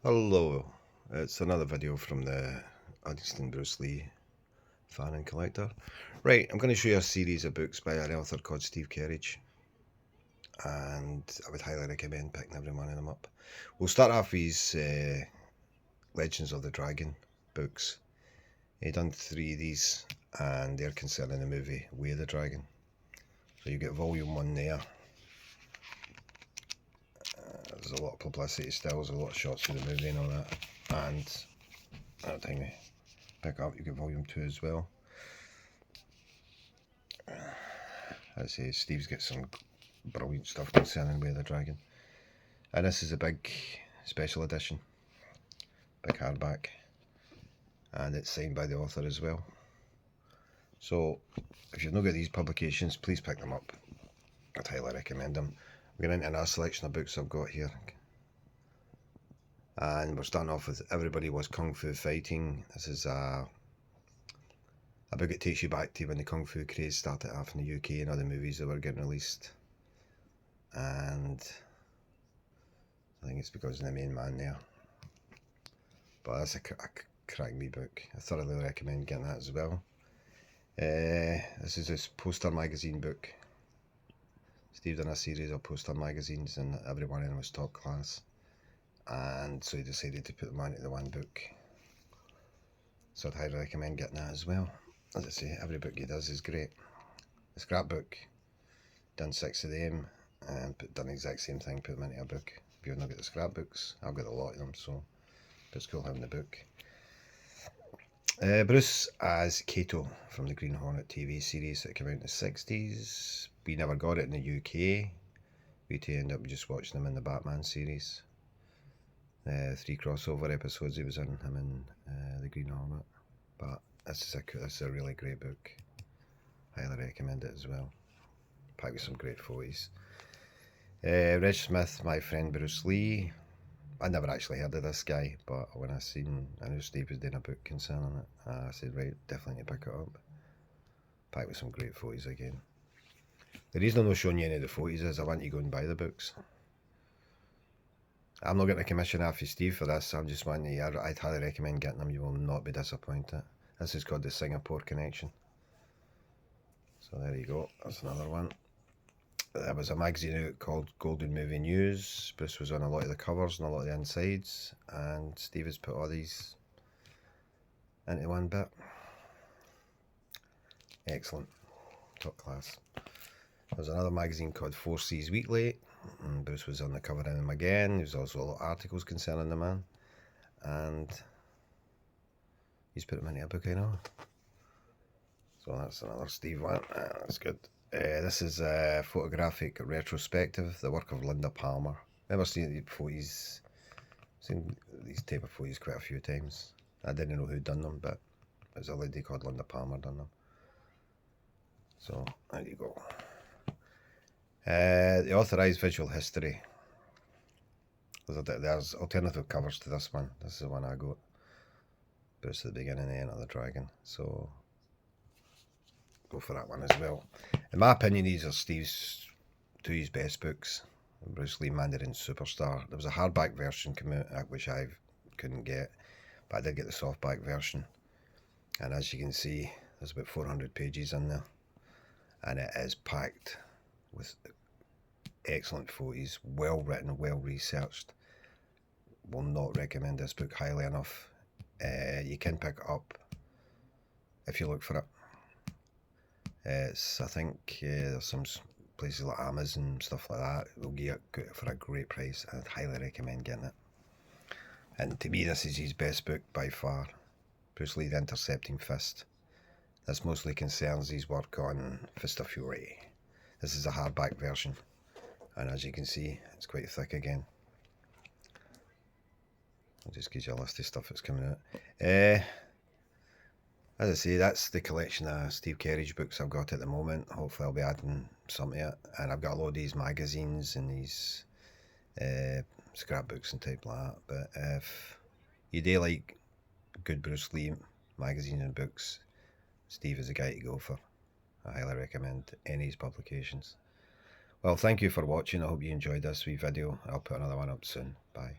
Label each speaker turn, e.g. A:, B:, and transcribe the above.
A: Hello, it's another video from the Addiston Bruce Lee fan and collector. Right, I'm going to show you a series of books by an author called Steve Kerridge, and I would highly recommend picking every one of them up. We'll start off with his Legends of the Dragon books. He done 3 of these, and they're concerning the movie Way of the Dragon. So you get volume 1 there. There's a lot of publicity still, there's a lot of shots of the movie and all that. And that time you pick up, you get volume 2 as well. As I say, Steve's got some brilliant stuff concerning Way of the Dragon. And this is a big special edition, big hardback, and it's signed by the author as well. So if you've not got these publications, please pick them up. I'd highly recommend them. We're getting into another selection of books I've got here, and we're starting off with Everybody Was Kung Fu Fighting. This is a book that takes you back to when the Kung Fu craze started off in the UK and other movies that were getting released. And I think it's because of the main man there. But that's a cracking wee book. I thoroughly recommend getting that as well. This is this poster magazine book. Steve done a series of poster magazines and every one of them was top class. And so he decided to put them onto the one book. So I'd highly recommend getting that as well. As I say, every book he does is great. The scrapbook, done 6 of them, and done the exact same thing, put them into a book. If you've not got the scrapbooks, I've got a lot of them, so it's cool having the book. Bruce as Kato from the Green Hornet TV series that came out in the 60s. We never got it in the UK. We ended up just watching them in the Batman series. 3 crossover episodes he was in, him and the Green Hornet. But this is a really great book. Highly recommend it as well. Packed with some great photos. Reg Smith, My Friend Bruce Lee. I never actually heard of this guy, but when I knew Steve was doing a book concerning it, I said, right, definitely need to pick it up. Packed with some great photos again. The reason I'm not showing you any of the photos is I want you to go and buy the books. I'm not getting a commission off you, Steve, for this. I'm just wanting you. I'd highly recommend getting them. You will not be disappointed. This is called the Singapore Connection. So there you go. That's another one. There was a magazine out called Golden Movie News. Bruce was on a lot of the covers and a lot of the insides, and Steve has put all these into one bit. Excellent. Top class. There's another magazine called 4Cs Weekly, and Bruce was on the cover in them again. There's also a lot of articles concerning the man, and he's put them into a book, I know. So that's another Steve one. That's good. This is a photographic retrospective, the work of Linda Palmer. Never seen these photos. Seen these type of photos quite a few times. I didn't know who'd done them, but there's a lady called Linda Palmer done them. So there you go. The authorised visual history. There's alternative covers to this one. This is the one I got. Bruce at the beginning and the end of the dragon. So go for that one as well. In my opinion, these are Steve's 2 of his best books. Bruce Lee Mandarin Superstar. There was a hardback version come out, which I couldn't get, but I did get the softback version. And as you can see, there's about 400 pages in there, and it is packed with excellent photos, well written, well researched. Will not recommend this book highly enough. You can pick it up if you look for it. I think there's some places like Amazon and stuff like that will get it for a great price. I'd highly recommend getting it. And to me, this is his best book by far. Bruce Lee, The Intercepting Fist. This mostly concerns his work on Fist of Fury. This is a hardback version, and as you can see, it's quite thick again. I'll just give you a list of stuff that's coming out. As I say, that's the collection of Steve Kerridge books I've got at the moment. Hopefully I'll be adding some to it. And I've got a lot of these magazines and these scrapbooks and type like that. But if you do like good Bruce Lee magazines and books, Steve is the guy to go for. I highly recommend any of his publications. Well, thank you for watching. I hope you enjoyed this wee video. I'll put another one up soon. Bye.